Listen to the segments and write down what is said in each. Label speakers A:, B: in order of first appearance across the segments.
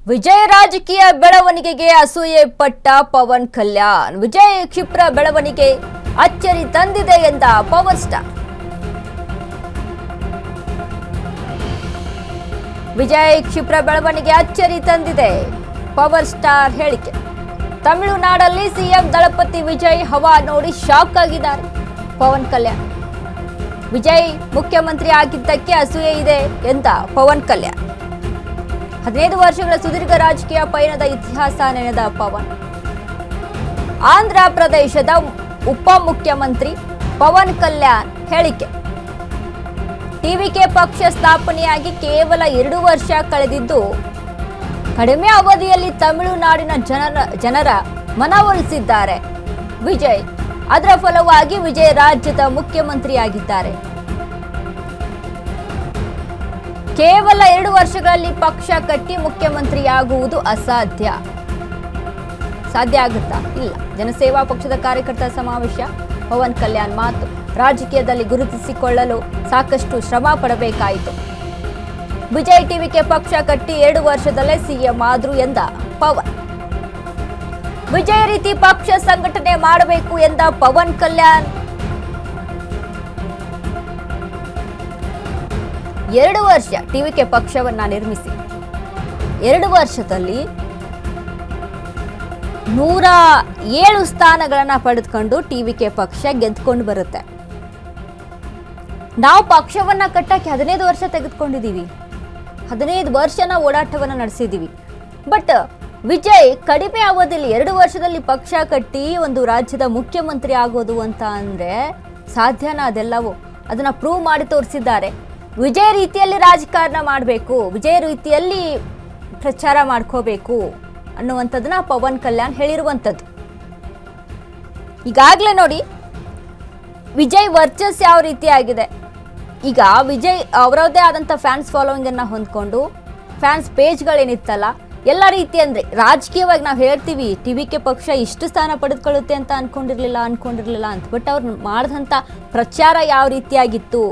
A: ವಿಜಯ್ ರಾಜಕೀಯ ಬೆಳವಣಿಗೆಗೆ ಅಸೂಯೆ ಪಟ್ಟ ಪವನ್ ಕಲ್ಯಾಣ್. ವಿಜಯ್ ಕ್ಷಿಪ್ರ ಬೆಳವಣಿಗೆ ಅಚ್ಚರಿ ತಂದಿದೆ ಎಂದ ಪವರ್ ಸ್ಟಾರ್. ವಿಜಯ್ ಕ್ಷಿಪ್ರ ಬೆಳವಣಿಗೆ ಅಚ್ಚರಿ ತಂದಿದೆ, ಪವರ್ ಸ್ಟಾರ್ ಹೇಳಿಕೆ. ತಮಿಳುನಾಡಲ್ಲಿ ಸಿಎಂ ದಳಪತಿ ವಿಜಯ್ ಹವಾ ನೋಡಿ ಶಾಕ್ ಆಗಿದ್ದಾರೆ ಪವನ್ ಕಲ್ಯಾಣ್. ವಿಜಯ್ ಮುಖ್ಯಮಂತ್ರಿ ಆಗಿದ್ದಕ್ಕೆ ಅಸೂಯೆ ಇದೆ ಎಂದ ಪವನ್ ಕಲ್ಯಾಣ್. 15 ವರ್ಷಗಳ ಸುದೀರ್ಘ ರಾಜಕೀಯ ಪಯಣದ ಇತಿಹಾಸ ನೆನೆದ ಪವನ್. ಆಂಧ್ರ ಪ್ರದೇಶದ ಉಪಮುಖ್ಯಮಂತ್ರಿ ಪವನ್ ಕಲ್ಯಾಣ್ ಹೇಳಿಕೆ. ಟಿವಿಕೆ ಪಕ್ಷ ಸ್ಥಾಪನೆಯಾಗಿ ಕೇವಲ 2 ವರ್ಷ ಕಳೆದಿದ್ದು ಕಡಿಮೆ ಅವಧಿಯಲ್ಲಿ ತಮಿಳುನಾಡಿನ ಜನರ ಮನವೊಲಿಸಿದ್ದಾರೆ ವಿಜಯ್. ಅದರ ಫಲವಾಗಿ ವಿಜಯ್ ರಾಜ್ಯದ ಮುಖ್ಯಮಂತ್ರಿಯಾಗಿದ್ದಾರೆ. ಕೇವಲ 2 ವರ್ಷಗಳಲ್ಲಿ ಪಕ್ಷ ಕಟ್ಟಿ ಮುಖ್ಯಮಂತ್ರಿಯಾಗುವುದು ಅಸಾಧ್ಯ. ಸಾಧ್ಯ ಆಗುತ್ತಾ? ಇಲ್ಲ. ಜನಸೇವಾ ಪಕ್ಷದ ಕಾರ್ಯಕರ್ತರ ಸಮಾವೇಶ, ಪವನ್ ಕಲ್ಯಾಣ್ ಮಾತು. ರಾಜಕೀಯದಲ್ಲಿ ಗುರುತಿಸಿಕೊಳ್ಳಲು ಸಾಕಷ್ಟು ಶ್ರಮ ಪಡಬೇಕಾಯಿತು. ವಿಜಯ್ ಟಿವಿಕೆ ಪಕ್ಷ ಕಟ್ಟಿ 2 ವರ್ಷದಲ್ಲೇ ಸಿಎಂ ಆದ್ರು ಎಂದ ಪವನ್. ವಿಜಯ್ ರೀತಿ ಪಕ್ಷ ಸಂಘಟನೆ ಮಾಡಬೇಕು ಎಂದ ಪವನ್ ಕಲ್ಯಾಣ್. 2 ವರ್ಷ ಟಿವಿಕೆ ಪಕ್ಷವನ್ನ ನಿರ್ಮಿಸಿ 2 ವರ್ಷದಲ್ಲಿ 107 ಸ್ಥಾನಗಳನ್ನ ಪಡೆದುಕೊಂಡು ಟಿವಿಕೆ ಪಕ್ಷ ಗೆದ್ದುಕೊಂಡು ಬರುತ್ತೆ. ನಾವು ಪಕ್ಷವನ್ನ ಕಟ್ಟಕ್ಕೆ 15 ವರ್ಷ ತೆಗೆದುಕೊಂಡಿದ್ದೀವಿ, 15 ವರ್ಷನ ಓಡಾಟವನ್ನ ನಡೆಸಿದ್ದೀವಿ. ಬಟ್ ವಿಜಯ್ ಕಡಿಮೆ ಅವಧಿಯಲ್ಲಿ 2 ವರ್ಷದಲ್ಲಿ ಪಕ್ಷ ಕಟ್ಟಿ ಒಂದು ರಾಜ್ಯದ ಮುಖ್ಯಮಂತ್ರಿ ಆಗೋದು ಅಂತ ಅಂದ್ರೆ ಸಾಧ್ಯನಾ? ಅದೆಲ್ಲವೂ ಅದನ್ನ ಪ್ರೂವ್ ಮಾಡಿ ತೋರಿಸಿದ್ದಾರೆ. ವಿಜಯ್ ರೀತಿಯಲ್ಲಿ ರಾಜಕಾರಣ ಮಾಡಬೇಕು, ವಿಜಯ್ ರೀತಿಯಲ್ಲಿ ಪ್ರಚಾರ ಮಾಡ್ಕೋಬೇಕು ಅನ್ನುವಂಥದ್ದನ್ನ ಪವನ್ ಕಲ್ಯಾಣ್ ಹೇಳಿರುವಂಥದ್ದು. ಈಗಾಗಲೇ ನೋಡಿ ವಿಜಯ್ ವರ್ಚಸ್ ಯಾವ ರೀತಿ ಆಗಿದೆ. ಈಗ ವಿಜಯ್ ಅವರದ್ದೇ ಆದಂಥ ಫ್ಯಾನ್ಸ್ ಫಾಲೋವಿಂಗ್ ಅನ್ನ ಹೊಂದ್ಕೊಂಡು ಫ್ಯಾನ್ಸ್ ಪೇಜ್ಗಳೇನಿತ್ತಲ್ಲ ಎಲ್ಲ ರೀತಿ ಅಂದ್ರೆ ರಾಜಕೀಯವಾಗಿ ನಾವು ಹೇಳ್ತೀವಿ ಟಿವಿಕೆ ಪಕ್ಷ ಇಷ್ಟು ಸ್ಥಾನ ಪಡೆದುಕೊಳ್ಳುತ್ತೆ ಅಂತ ಅನ್ಕೊಂಡಿರ್ಲಿಲ್ಲ ಅಂತ. ಬಟ್ ಅವ್ರು ಮಾಡಿದಂಥ ಪ್ರಚಾರ ಯಾವ ರೀತಿಯಾಗಿತ್ತು.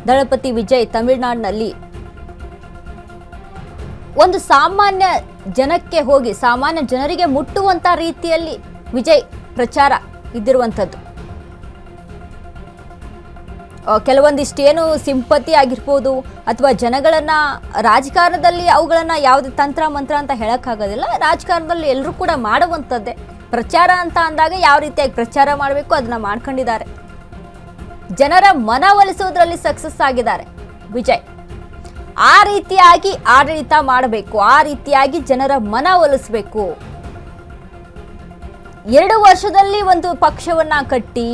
A: ದಳಪತಿ ವಿಜಯ್ ತಮಿಳುನಾಡಿನಲ್ಲಿ ಒಂದು ಸಾಮಾನ್ಯ ಜನಕ್ಕೆ ಹೋಗಿ ಸಾಮಾನ್ಯ ಜನರಿಗೆ ಮುಟ್ಟುವಂತ ರೀತಿಯಲ್ಲಿ ವಿಜಯ್ ಪ್ರಚಾರ ಇದ್ದಿರುವಂಥದ್ದು. ಕೆಲವೊಂದಿಷ್ಟು ಏನು ಸಿಂಪತಿ ಆಗಿರ್ಬೋದು ಅಥವಾ ಜನಗಳನ್ನ ರಾಜಕಾರಣದಲ್ಲಿ ಅವುಗಳನ್ನ ಯಾವುದೇ ತಂತ್ರ ಮಂತ್ರ ಅಂತ ಹೇಳಕ್ಕಾಗೋದಿಲ್ಲ. ರಾಜಕಾರಣದಲ್ಲಿ ಎಲ್ಲರೂ ಕೂಡ ಮಾಡುವಂಥದ್ದೇ. ಪ್ರಚಾರ ಅಂತ ಅಂದಾಗ ಯಾವ ರೀತಿಯಾಗಿ ಪ್ರಚಾರ ಮಾಡಬೇಕು ಅದನ್ನ ಮಾಡ್ಕೊಂಡಿದ್ದಾರೆ. ಜನರ ಮನವೊಲಿಸೋದ್ರಲ್ಲಿ ಸಕ್ಸಸ್ ಆಗಿದ್ದಾರೆ ವಿಜಯ್. ಆ ರೀತಿಯಾಗಿ ಆಡಳಿತ ಮಾಡಬೇಕು, ಆ ರೀತಿಯಾಗಿ ಜನರ ಮನವೊಲಿಸಬೇಕು. 2 ವರ್ಷದಲ್ಲಿ ಒಂದು ಪಕ್ಷವನ್ನ ಕಟ್ಟಿ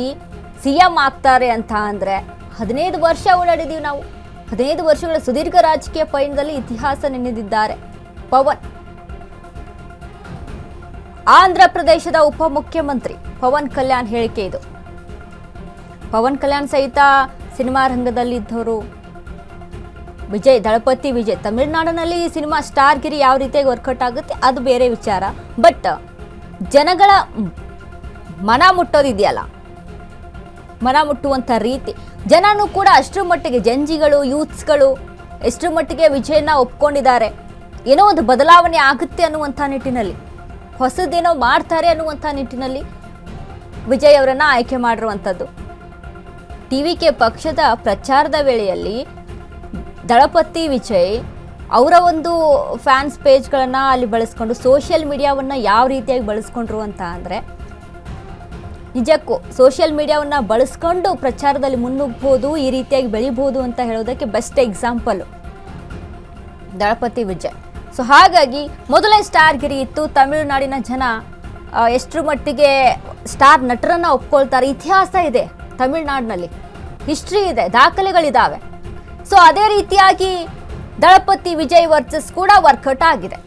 A: ಸಿಎಂ ಆಗ್ತಾರೆ ಅಂತ ಅಂದ್ರೆ 15 ವರ್ಷ ಓಡಾಡಿದೀವಿ ನಾವು. 15 ವರ್ಷಗಳ ಸುದೀರ್ಘ ರಾಜಕೀಯ ಪಯಣದಲ್ಲಿ ಇತಿಹಾಸ ನೆನೆದಿದ್ದಾರೆ ಪವನ್. ಆಂಧ್ರ ಪ್ರದೇಶದ ಉಪಮುಖ್ಯಮಂತ್ರಿ ಪವನ್ ಕಲ್ಯಾಣ್ ಹೇಳಿಕೆ ಇದು. ಪವನ್ ಕಲ್ಯಾಣ್ ಸಹಿತ ಸಿನಿಮಾ ರಂಗದಲ್ಲಿದ್ದವರು. ವಿಜಯ್ ದಳಪತಿ ವಿಜಯ್ ತಮಿಳುನಾಡಿನಲ್ಲಿ ಸಿನಿಮಾ ಸ್ಟಾರ್ಗಿರಿ ಯಾವ ರೀತಿಯಾಗಿ ವರ್ಕೌಟ್ ಆಗುತ್ತೆ ಅದು ಬೇರೆ ವಿಚಾರ. ಬಟ್ ಜನಗಳ ಮನ ಮುಟ್ಟೋದಿದೆಯಲ್ಲ, ಮನ ಮುಟ್ಟುವಂಥ ರೀತಿ ಜನನೂ ಕೂಡ ಅಷ್ಟರ ಮಟ್ಟಿಗೆ ಜಂಜಿಗಳು ಯೂತ್ಸ್ಗಳು ಎಷ್ಟರ ಮಟ್ಟಿಗೆ ವಿಜಯನ ಒಪ್ಕೊಂಡಿದ್ದಾರೆ. ಏನೋ ಒಂದು ಬದಲಾವಣೆ ಆಗುತ್ತೆ ಅನ್ನುವಂಥ ನಿಟ್ಟಿನಲ್ಲಿ, ಹೊಸದೇನೋ ಮಾಡ್ತಾರೆ ಅನ್ನುವಂಥ ನಿಟ್ಟಿನಲ್ಲಿ ವಿಜಯ್ ಅವರನ್ನ ಆಯ್ಕೆ ಮಾಡಿರುವಂಥದ್ದು. ಟಿವಿಕೆ ಪಕ್ಷದ ಪ್ರಚಾರದ ವೇಳೆಯಲ್ಲಿ ದಳಪತಿ ವಿಜಯ್ ಅವರ ಒಂದು ಫ್ಯಾನ್ಸ್ ಪೇಜ್ಗಳನ್ನು ಅಲ್ಲಿ ಬಳಸ್ಕೊಂಡು ಸೋಷಿಯಲ್ ಮೀಡಿಯಾವನ್ನು ಯಾವ ರೀತಿಯಾಗಿ ಬಳಸ್ಕೊಂಡ್ರು ಅಂತ ಅಂದರೆ ನಿಜಕ್ಕೂ ಸೋಷಿಯಲ್ ಮೀಡಿಯಾವನ್ನು ಬಳಸ್ಕೊಂಡು ಪ್ರಚಾರದಲ್ಲಿ ಮುನ್ನುಗ್ಬೋದು, ಈ ರೀತಿಯಾಗಿ ಬೆಳಿಬೋದು ಅಂತ ಹೇಳೋದಕ್ಕೆ ಬೆಸ್ಟ್ ಎಕ್ಸಾಂಪಲ್ ದಳಪತಿ ವಿಜಯ್. ಸೊ ಹಾಗಾಗಿ ಮೊದಲೇ ಸ್ಟಾರ್ಗಿರಿ ಇತ್ತು. ತಮಿಳುನಾಡಿನ ಜನ ಎಷ್ಟರ ಮಟ್ಟಿಗೆ ಸ್ಟಾರ್ ನಟರನ್ನ ಒಪ್ಕೊಳ್ತಾರೆ. ಇತಿಹಾಸ ಇದೆ ತಮಿಳುನಾಡಿನಲ್ಲಿ, ಹಿಸ್ಟ್ರಿ ಇದೆ, ದಾಖಲೆಗಳಿದ್ದಾವೆ. ಸೊ ಅದೇ ರೀತಿಯಾಗಿ ದಳಪತಿ ವಿಜಯ್ ವರ್ಚಸ್ ಕೂಡ ವರ್ಕೌಟ್ ಆಗಿದೆ.